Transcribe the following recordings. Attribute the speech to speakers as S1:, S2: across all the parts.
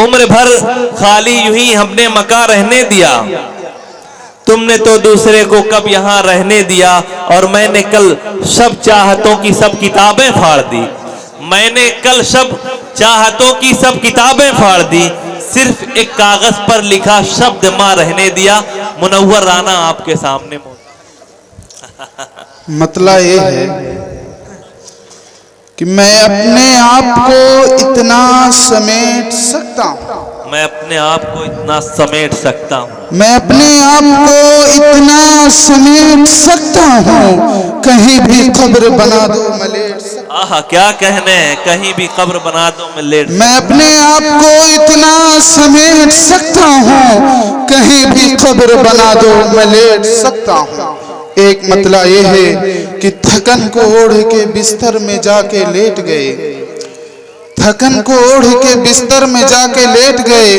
S1: उम्र भर खाली यूं ही हमने मकान रहने दिया, तुमने तो दूसरे को कब यहाँ रहने दिया। और मैंने कल सब चाहतों की सब किताबें फाड़ दी, मैंने कल सब चाहतों की सब किताबें फाड़ दी, सिर्फ एक कागज पर लिखा शब्द मां रहने दिया। मुनव्वर राना आपके सामने।
S2: मतलब ये है कि मैं अपने आप को इतना समेट सकता हूँ,
S1: मैं अपने आप को इतना समेट सकता हूँ,
S2: मैं अपने आप को इतना समेट सकता हूँ, कहीं भी कब्र बना दो मैं लेट सकता।
S1: आहा क्या कहने हैं, कहीं भी कब्र बना दो मैं लेट।
S2: मैं अपने आप को इतना समेट सकता हूँ, कहीं भी कब्र बना दो मैं लेट सकता हूँ। एक मतलब ये है कि थकन को ओढ़ के बिस्तर में जाके लेट गए, थकन को ओढ़ के बिस्तर में जाके लेट गए,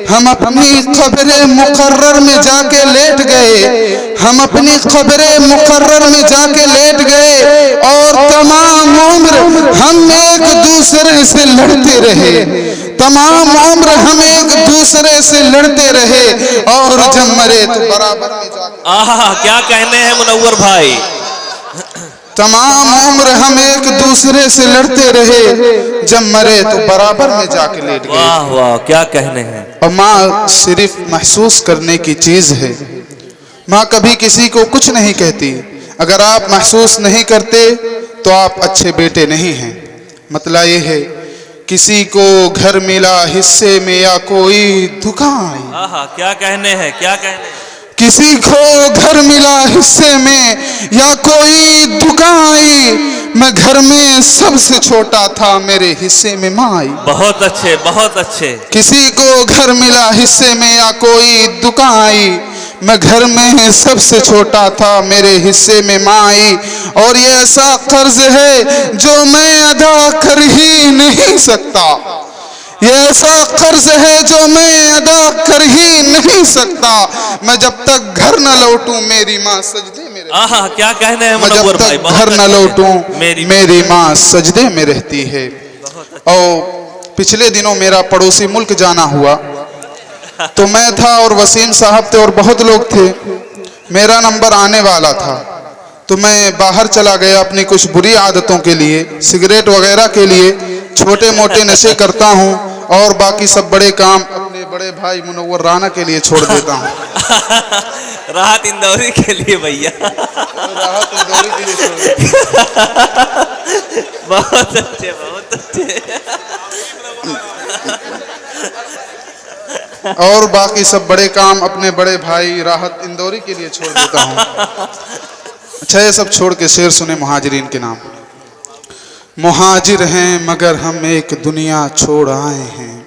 S2: हम अपनी क़ब्र मुकर्रर में जाके लेट गए, हम अपनी क़ब्र मुकर्रर में जाके लेट गए। और तमाम उम्र हम एक दूसरे से लड़ते रहे, तमाम उम्र हम एक दूसरे से लड़ते रहे, और जब मरे तो बराबर में जाके।
S1: आहा क्या कहने हैं मुनव्वर भाई।
S2: तमाम उम्र हम एक दूसरे से लड़ते रहे, जब मरे तो बराबर में जाके लेट गए।
S1: वाह वाह क्या कहने हैं।
S2: और माँ सिर्फ महसूस करने की चीज है, माँ कभी किसी को कुछ नहीं कहती। अगर आप महसूस नहीं करते तो आप अच्छे बेटे नहीं हैं। मतलब ये है किसी को घर मिला हिस्से में या कोई दुकान।
S1: आहा क्या कहने हैं, क्या कहने हैं।
S2: किसी को घर मिला हिस्से में या कोई दुकान आई, मैं घर में सबसे छोटा था, मेरे हिस्से में माँ आई।
S1: बहुत अच्छे बहुत अच्छे।
S2: किसी को घर मिला हिस्से में या कोई दुकान आई, मैं घर में सबसे छोटा था, मेरे हिस्से में माँ आई। और ये ऐसा कर्ज है जो मैं अदा कर ही नहीं सकता, ये ऐसा कर्ज है जो मैं अदा कर ही नहीं सकता। मैं जब तक घर न लौटूं मेरी माँ सजदे में रहती।
S1: आहा क्या कहने हैं
S2: मैं जब तक घर न लौटूं मेरी माँ सजदे में रहती है। और पिछले दिनों मेरा पड़ोसी मुल्क जाना हुआ, तो मैं था और वसीम साहब थे और बहुत लोग थे। मेरा नंबर आने वाला था, तो मैं बाहर चला गया अपनी कुछ बुरी आदतों के लिए, सिगरेट वगैरह के लिए। छोटे मोटे नशे करता हूँ और बाकी सब बड़े काम अपने बड़े भाई मुनव्वर राना के लिए छोड़ देता हूँ।
S1: राहत इंदौरी के लिए भैया,
S2: राहत इंदौरी के लिए छोड़ देता हूँ।
S1: बहुत अच्छे बहुत अच्छे।
S2: और बाकी सब बड़े काम अपने बड़े भाई राहत इंदौरी के लिए छोड़ देता हूँ। अच्छा ये सब छोड़ के शेर सुने मुहाजिरीन के नाम। मुहाजिर हैं मगर हम एक दुनिया छोड़ आए हैं,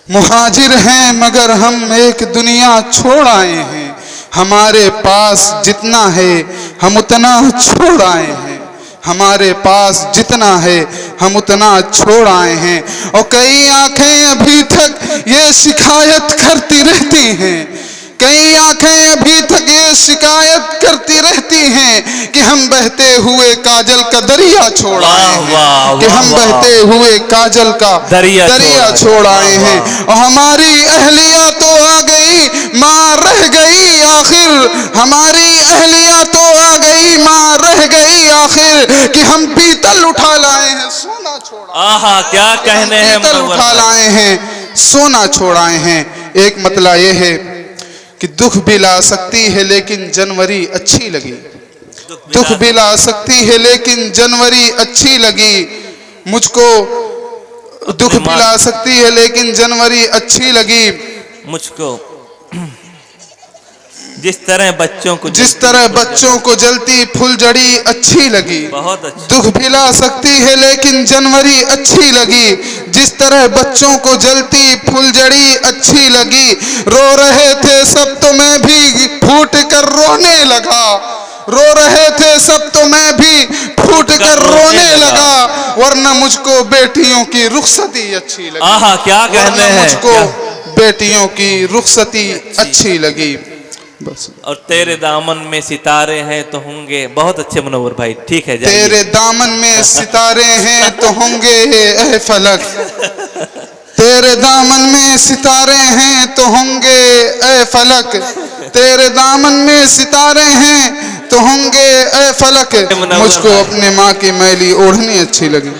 S2: मुहाजिर हैं मगर हम एक दुनिया छोड़ आए हैं। हमारे पास जितना है हम उतना छोड़ आए हैं, हमारे पास जितना है हम उतना छोड़ आए हैं। और कई आंखें अभी तक ये शिकायत करती रहती हैं, कई आंखें अभी तक ये शिकायत करती रहती हैं कि हम बहते हुए काजल का दरिया छोड़ आए हैं, कि हम बहते हुए काजल का दरिया छोड़ आए हैं। और हमारी अहलिया तो आ गई माँ रह गई आखिर, हमारी अहलिया तो आ गई माँ रह गई आखिर, कि हम पीतल उठा लाए हैं सोना छोड़।
S1: आहा क्या कहने हैं।
S2: पीतल उठा लाए हैं सोना छोड़ आए हैं। एक मतलब ये है कि दुख भी ला सकती है लेकिन जनवरी अच्छी लगी, दुख भी ला सकती है लेकिन जनवरी अच्छी लगी मुझको। दुख भी ला सकती है लेकिन जनवरी अच्छी लगी
S1: मुझको। जिस तरह बच्चों को जलती फुलझड़ी अच्छी लगी। बहुत अच्छी।
S2: दुख भी ला सकती है लेकिन जनवरी अच्छी लगी, जिस तरह बच्चों को जलती फुलझड़ी अच्छी लगी। रो रहे थे सब तो मैं भी फूट कर रोने लगा, रो रहे थे सब तो मैं भी फूट कर रोने लगा। वरना मुझको बेटियों की रुखसती अच्छी लगी।
S1: आहा क्या कहने हैं।
S2: मुझको बेटियों की रुखसती अच्छी लगी बस।
S1: और तेरे दामन में सितारे हैं तो होंगे। बहुत अच्छे मुनव्वर भाई, ठीक है।
S2: तेरे दामन में सितारे हैं तो होंगे ए फलक, तेरे दामन में सितारे हैं तो होंगे ए फलक, तेरे दामन में सितारे हैं तो होंगे ए फलक। मुझको अपने माँ की मैली ओढ़नी अच्छी लगी।